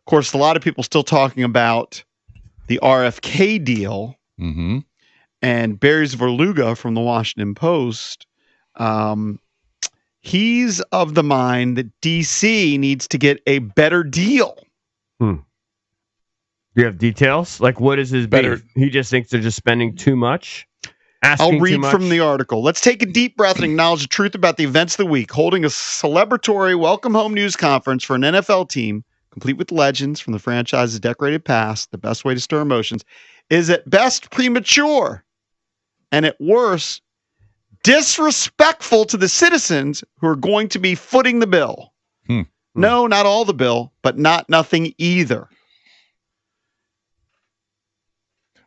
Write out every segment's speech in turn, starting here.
course, a lot of people still talking about the RFK deal. Mm-hmm. And Barry Zverluga from the Washington Post, he's of the mind that D.C. needs to get a better deal. Do you have details? Like, what is his beef? He just thinks they're just spending too much? I'll read from the article. Let's take a deep breath and acknowledge the truth about the events of the week. Holding a celebratory welcome home news conference for an NFL team, complete with legends from the franchise's decorated past, the best way to stir emotions, is at best premature and at worst disrespectful to the citizens who are going to be footing the bill. No, not all the bill, but not nothing either.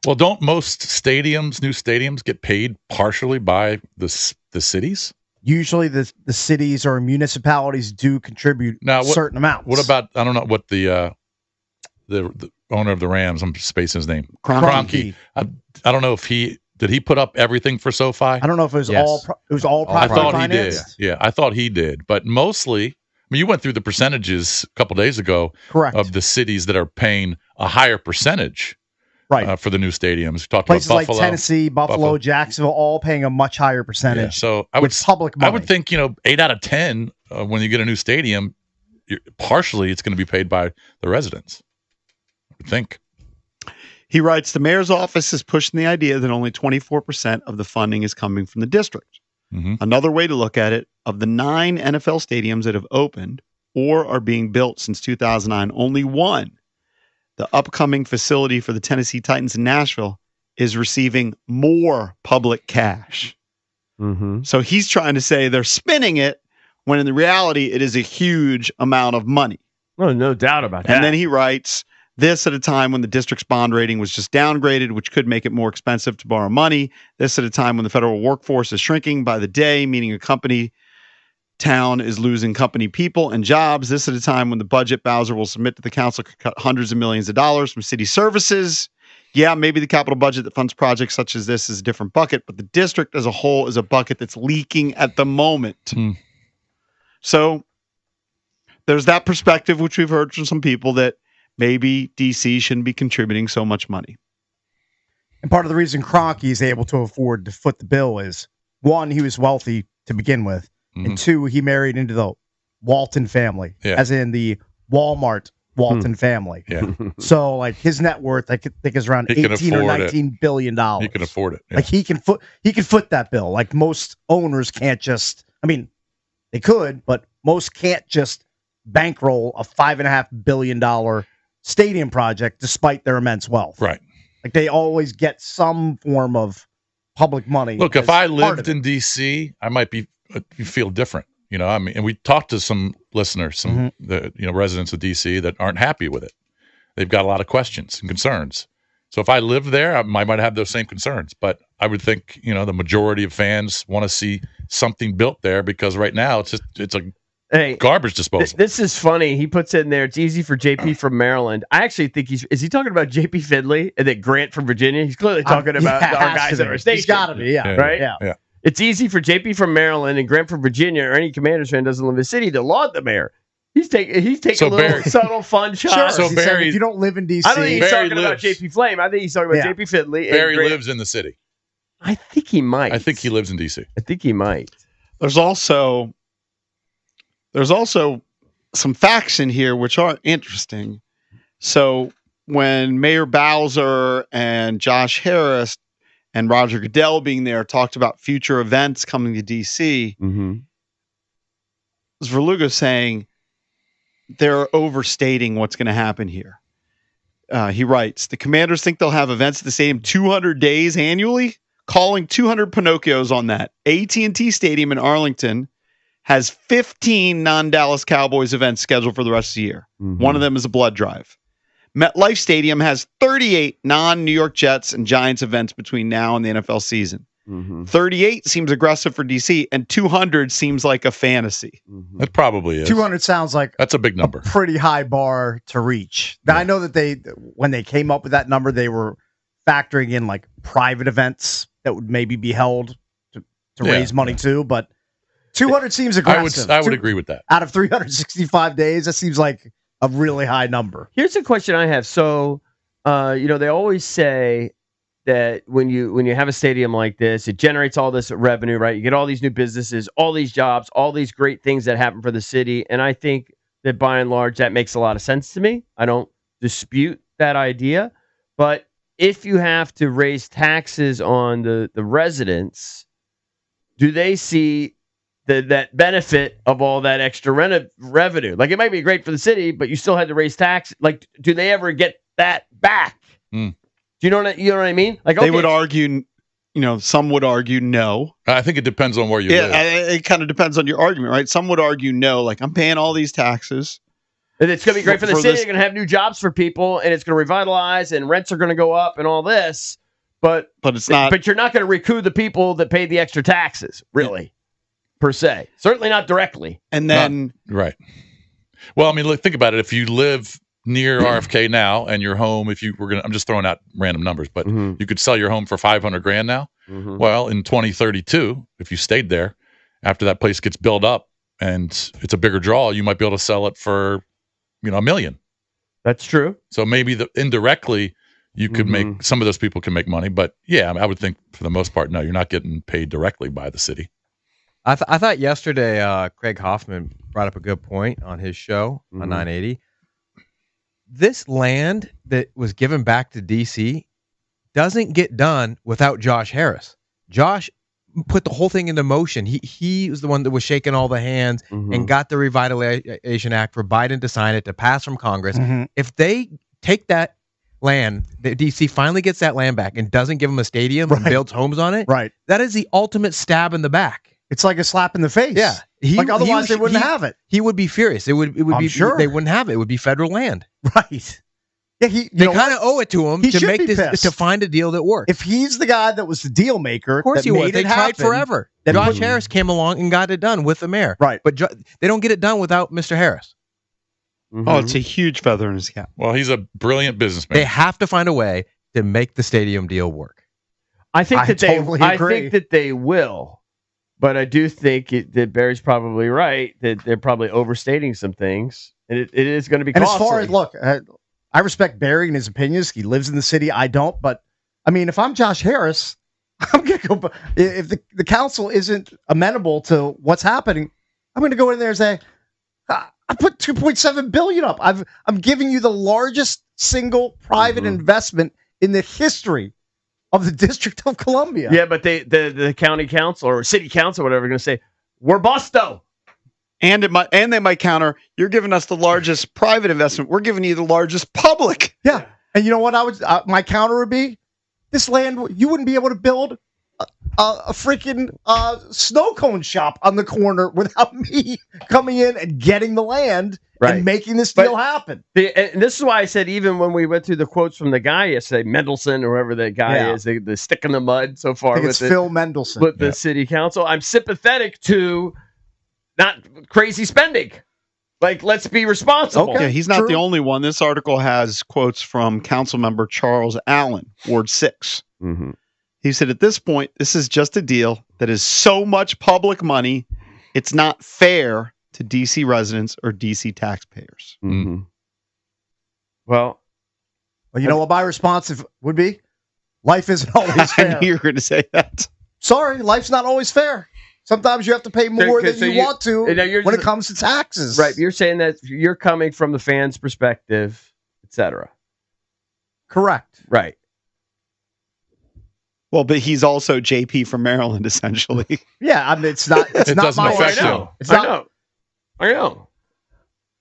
Well, don't most stadiums, new stadiums, get paid partially by the cities? Usually the cities or municipalities do contribute certain amounts. What about, I don't know what the owner of the Rams, I'm spacing his name. Kroenke. I don't know if did he put up everything for SoFi? I don't know if it was all private I thought financed. he did. Yeah, I thought he did. But mostly, I mean, you went through the percentages a couple days ago. Correct. Of the cities that are paying a higher percentage. Right. For the new stadiums. We talked Places about Buffalo, like Tennessee, Buffalo, Jacksonville, all paying a much higher percentage. Yeah, so public money. I would think 8 out of 10 when you get a new stadium, partially it's going to be paid by the residents. I would think. He writes, the mayor's office is pushing the idea that only 24% of the funding is coming from the district. Mm-hmm. Another way to look at it, of the 9 NFL stadiums that have opened or are being built since 2009, only one, the upcoming facility for the Tennessee Titans in Nashville, is receiving more public cash. Mm-hmm. So he's trying to say they're spinning it when in the reality it is a huge amount of money. Oh, no doubt about that. And then he writes, this at a time when the district's bond rating was just downgraded, which could make it more expensive to borrow money. This at a time when the federal workforce is shrinking by the day, meaning a company town is losing company people and jobs. This at a time when the budget Bowser will submit to the council could cut hundreds of millions of dollars from city services. Yeah, maybe the capital budget that funds projects such as this is a different bucket, but the district as a whole is a bucket that's leaking at the moment. So there's that perspective, which we've heard from some people, that maybe DC shouldn't be contributing so much money. And part of the reason Kroenke is able to afford to foot the bill is, one, he was wealthy to begin with. And two, he married into the Walton family, as in the Walmart Walton family. Yeah. So, like, his net worth, I think, is around $18 or $19 billion. He can afford it. Yeah. Like, he can foot that bill. Like, most owners can't just. I mean, they could, but most can't just bankroll a $5.5 billion stadium project despite their immense wealth. Right. Like, they always get some form of public money. Look, if I lived in D.C., I might feel different. I mean, and we talked to some listeners, residents of D.C. that aren't happy with it. They've got a lot of questions and concerns. So if I lived there, I might have those same concerns. But I would think, the majority of fans want to see something built there because right now it's a garbage disposal. This is funny. He puts in there, it's easy for JP from Maryland. I actually think is he talking about JP Findlay and then Grant from Virginia? He's clearly talking about our guys at our station. He's got to be, right? Yeah. It's easy for JP from Maryland and Grant from Virginia or any Commanders fan doesn't live in the city to laud the mayor. He's taking a little subtle fun shot. Sure. So Barry, if you don't live in D.C., I don't think he's talking about JP Flame. I think he's talking about JP Findlay. Barry lives in the city. I think he might. I think he lives in D.C. I think he might. There's also some facts in here which are interesting. So when Mayor Bowser and Josh Harris and Roger Goodell being there talked about future events coming to DC, Zverluga saying they're overstating what's going to happen here. He writes, the Commanders think they'll have events at the stadium 200 days annually, calling 200 Pinocchios on that. AT&T Stadium in Arlington has 15 non-Dallas Cowboys events scheduled for the rest of the year. One of them is a blood drive. MetLife Stadium has 38 non-New York Jets and Giants events between now and the NFL season. 38 seems aggressive for DC, and 200 seems like a fantasy. It probably is. 200 sounds like that's a big number, a pretty high bar to reach. Now, I know that when they came up with that number, they were factoring in like private events that would maybe be held to raise money too, but 200 seems aggressive. I would agree with that. Out of 365 days, that seems like a really high number. Here's a question I have. So, they always say that when you have a stadium like this, it generates all this revenue, right? You get all these new businesses, all these jobs, all these great things that happen for the city. And I think that by and large, that makes a lot of sense to me. I don't dispute that idea. But if you have to raise taxes on the residents, do they see that benefit of all that extra revenue? Like, it might be great for the city, but you still had to raise tax. Like, do they ever get that back? Do you know what I mean? Like, they would argue, some would argue no. I think it depends on where you live. It kind of depends on your argument, right? Some would argue no, like, I'm paying all these taxes. And it's going to be great for the city. You're going to have new jobs for people, and it's going to revitalize, and rents are going to go up and all this. But it's not. But you're not going to recoup the people that paid the extra taxes, really, per se. Certainly not directly. And then right. Well, I mean, look, think about it. If you live near RFK now, and your home, I'm just throwing out random numbers, but you could sell your home for $500,000 now. Well, in 2032, if you stayed there, after that place gets built up and it's a bigger draw, you might be able to sell it for, $1 million. That's true. So maybe indirectly you could make, some of those people can make money, but yeah, I would think for the most part, no, you're not getting paid directly by the city. I thought yesterday, Craig Hoffman brought up a good point on his show on 980. This land that was given back to DC doesn't get done without Josh Harris. Josh put the whole thing into motion. He was the one that was shaking all the hands and got the Revitalization Act for Biden to sign it, to pass from Congress. If they take that land, that DC finally gets that land back and doesn't give them a stadium and builds homes on it, that is the ultimate stab in the back. It's like a slap in the face. Yeah. Otherwise they wouldn't have it. He would be furious. It would be sure. They wouldn't have it. It would be federal land. Right. Yeah, they kind of owe it to him to make this pissed. to find a deal that works. If he's the guy that was the deal maker, of course he was. They tried forever. Josh Harris came along and got it done with the mayor. Right. But they don't get it done without Mr. Harris. Oh, it's a huge feather in his cap. Well, he's a brilliant businessman. They have to find a way to make the stadium deal work. I think that totally agree. I think that they will. But I do think that Barry's probably right, that they're probably overstating some things. And it is going to be costly. And as far as, look, I respect Barry and his opinions. He lives in the city. I don't. But, I mean, if I'm Josh Harris, I'm going to go. If the council isn't amenable to what's happening, I'm going to go in there and say, I put $2.7 billion up. I'm giving you the largest single private investment in the history of the District of Columbia. Yeah, but the county council or city council, whatever, are going to say, we're busto. And they might counter, you're giving us the largest private investment. We're giving you the largest public. Yeah. And you know what my counter would be? This land, you wouldn't be able to build a freaking snow cone shop on the corner without me coming in and getting the land and making this deal happen. And this is why I said, even when we went through the quotes from the guy yesterday, Mendelson, or whoever that guy is, the stick in the mud so far. I think it's Phil Mendelson. With the city council. I'm sympathetic to not crazy spending. Like, let's be responsible. Okay, he's not the only one. This article has quotes from council member Charles Allen, Ward 6. He said, at this point, this is just a deal that is so much public money, it's not fair to DC residents or DC taxpayers. Well, you know what my response would be? Life isn't always fair. I knew you were going to say that. Sorry, life's not always fair. Sometimes you have to pay more than you want to when it comes to taxes. Right. You're saying that you're coming from the fans' perspective, etc. Correct. Right. Well, but he's also JP from Maryland, essentially. Yeah, I mean, it's not. It's it not doesn't my affect issue. him. I know.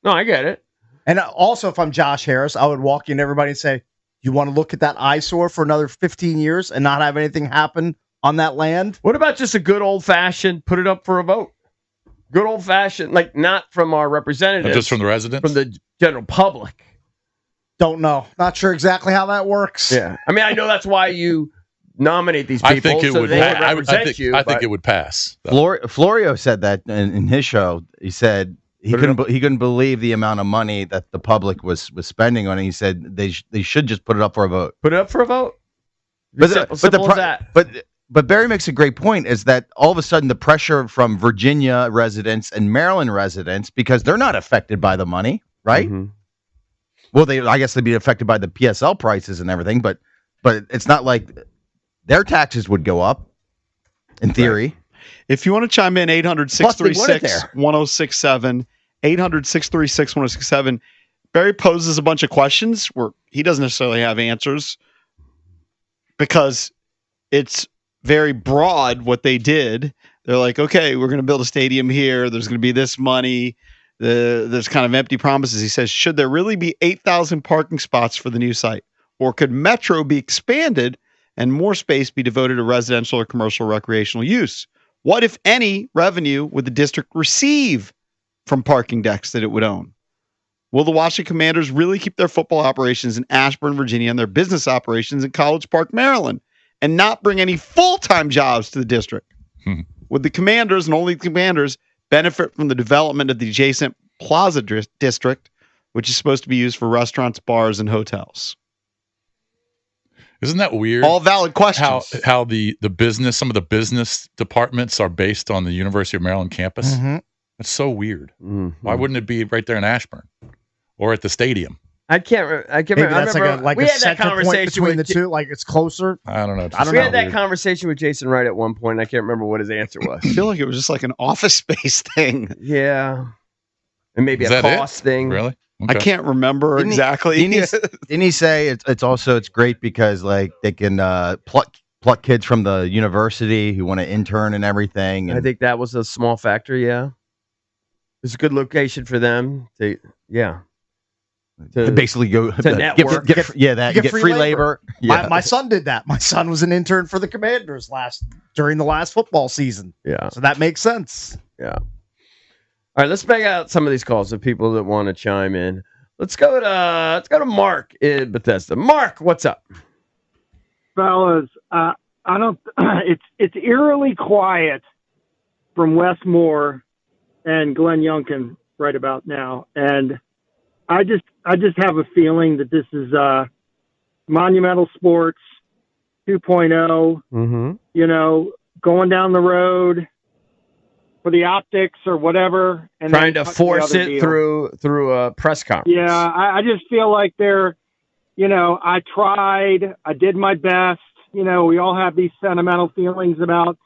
No, I get it. And also, if I'm Josh Harris, I would walk in everybody and say, "You want to look at that eyesore for another 15 years and not have anything happen on that land?" What about just a good old fashioned put it up for a vote? Good old fashioned, like not from our representatives, just from the residents, from the general public. Don't know. Not sure exactly how that works. Yeah, I mean, I know that's why you nominate these people. I think it so would. they I represent you. I think it would pass. Florio said that in his show. He said he couldn't believe the amount of money that the public was spending on it. He said they should just put it up for a vote. Put it up for a vote. But Barry makes a great point, is that all of a sudden the pressure from Virginia residents and Maryland residents, because they're not affected by the money, right? Well, I guess they'd be affected by the PSL prices and everything, but it's not like their taxes would go up in theory. Right. If you want to chime in, 800-636-1067, 800-636-1067. Barry poses a bunch of questions where he doesn't necessarily have answers because it's very broad what they did. They're like, okay, we're going to build a stadium here. There's going to be this money. There's kind of empty promises. He says, should there really be 8,000 parking spots for the new site? Or could Metro be expanded and more space be devoted to residential or commercial recreational use? What, if any, revenue would the district receive from parking decks that it would own? Will the Washington Commanders really keep their football operations in Ashburn, Virginia, and their business operations in College Park, Maryland, and not bring any full-time jobs to the district? Would the Commanders, and only the Commanders, benefit from the development of the adjacent Plaza District, which is supposed to be used for restaurants, bars, and hotels? Isn't that weird? All valid questions. How the business, some of the business departments are based on the University of Maryland campus. Mm-hmm. That's so weird. Mm-hmm. Why wouldn't it be right there in Ashburn or at the stadium? I can't remember. That's we had that conversation between the two. Like it's closer. I don't know. We had that conversation with Jason Wright at one point. I can't remember what his answer was. I feel like it was just like an office space thing. Yeah, and maybe a cost thing. Really? Okay. I can't remember exactly. Didn't he say it's great because like they can pluck kids from the university who want to intern and everything? And I think that was a small factor. Yeah, it's a good location for them. To basically go to network. Get free labor. Yeah. My son did that. My son was an intern for the Commanders during the last football season. Yeah, so that makes sense. Yeah. All right, let's bang out some of these calls of people that want to chime in. Let's go to Mark in Bethesda. Mark, what's up, fellas? I don't. It's eerily quiet from Wes Moore and Glenn Youngkin right about now, and I just have a feeling that this is Monumental Sports 2.0. Mm-hmm. You know, going down the road for the optics or whatever, and trying to force it through a press conference. Yeah, I just feel like they're, I tried, I did my best. We all have these sentimental feelings about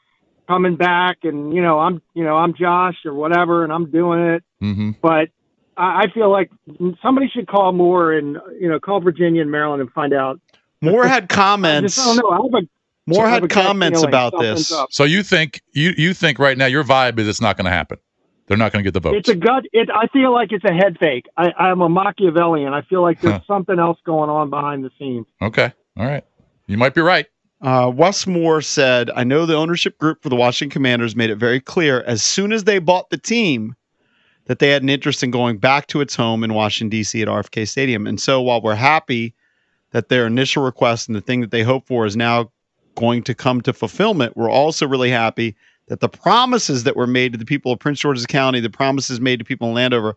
coming back, and I'm Josh or whatever, and I'm doing it. Mm-hmm. But I feel like somebody should call Moore and call Virginia and Maryland and find out. Moore had comments. I don't know. Moore had comments about this. So you think right now your vibe is it's not going to happen? They're not going to get the votes. It's a gut. I feel like it's a head fake. I'm a Machiavellian. I feel like there's something else going on behind the scenes. Okay. All right. You might be right. Wes Moore said, I know the ownership group for the Washington Commanders made it very clear as soon as they bought the team that they had an interest in going back to its home in Washington, D.C. at RFK Stadium. And so while we're happy that their initial request and the thing that they hope for is now going to come to fulfillment, we're also really happy that the promises that were made to the people of Prince George's County, the promises made to people in Landover,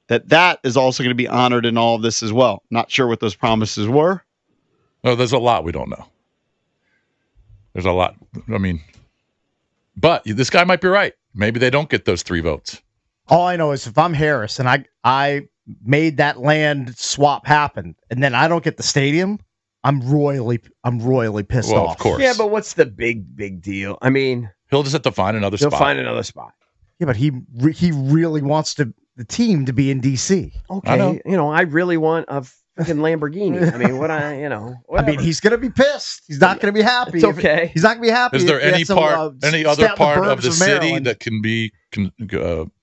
that is also going to be honored in all of this as well. Not sure what those promises were. Oh, there's a lot we don't know. There's a lot. I mean, but this guy might be right. Maybe they don't get those 3 votes. All I know is if I'm Harris and I made that land swap happen and then I don't get the stadium, I'm royally pissed off. Of course. Yeah, but what's the big deal? I mean, he'll just have to find another spot. He'll find another spot. Yeah, but he really wants the team to be in DC. Okay, I really want a fucking Lamborghini. I mean, whatever. I mean, he's gonna be pissed. He's not gonna be happy. It's okay. He's not gonna be happy. Is there any other part of the city that can be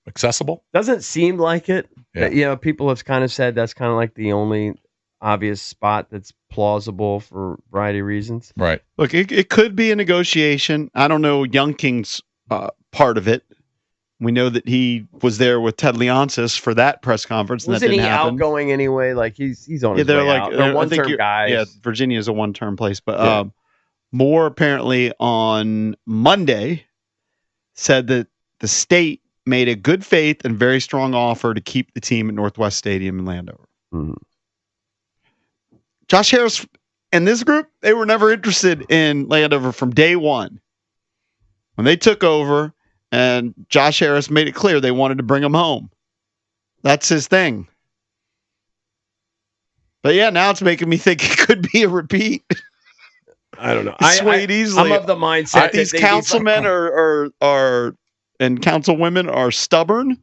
accessible? Doesn't seem like it. Yeah. People have kind of said that's kind of like the only obvious spot that's plausible for a variety of reasons. Right. Look, it could be a negotiation. I don't know Youngkin's part of it. We know that he was there with Ted Leonsis for that press conference. And Wasn't that didn't he happen. Outgoing anyway? Like he's on his way out. They're one-term guys. Yeah, Virginia is a one-term place. But Moore apparently on Monday said that the state made a good faith and very strong offer to keep the team at Northwest Stadium in Landover. Mm-hmm. Josh Harris and this group, they were never interested in Landover from day one. When they took over, and Josh Harris made it clear they wanted to bring him home. That's his thing. But yeah, now it's making me think it could be a repeat. I don't know. Swayed easily. I'm of the mindset that these councilmen are and councilwomen are stubborn,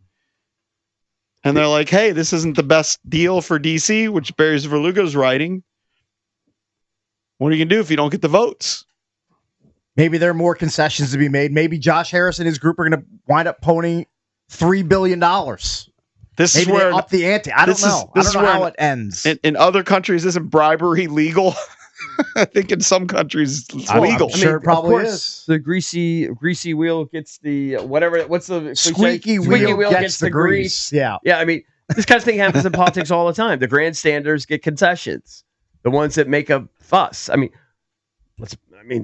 and they're like, "Hey, this isn't the best deal for DC," which Barry Verluga's writing. What are you gonna do if you don't get the votes? Maybe there are more concessions to be made. Maybe Josh Harris and his group are going to wind up ponying $3 billion. This Maybe is where they up the ante. I don't know. I don't know how it ends. In other countries, isn't bribery legal? I think in some countries it's legal. I'm sure it probably is. The greasy wheel gets the whatever. What's the squeaky wheel gets the grease? Yeah. I mean, this kind of thing happens in politics all the time. The grandstanders get concessions. The ones that make a fuss. I mean,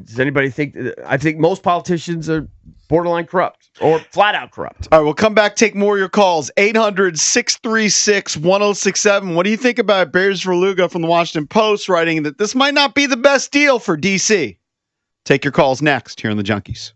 does anybody think? I think most politicians are borderline corrupt or flat out corrupt. All right, we'll come back, take more of your calls. 800-636-1067. What do you think about Bears Verluga from the Washington Post writing that this might not be the best deal for DC? Take your calls next here on the Junkies.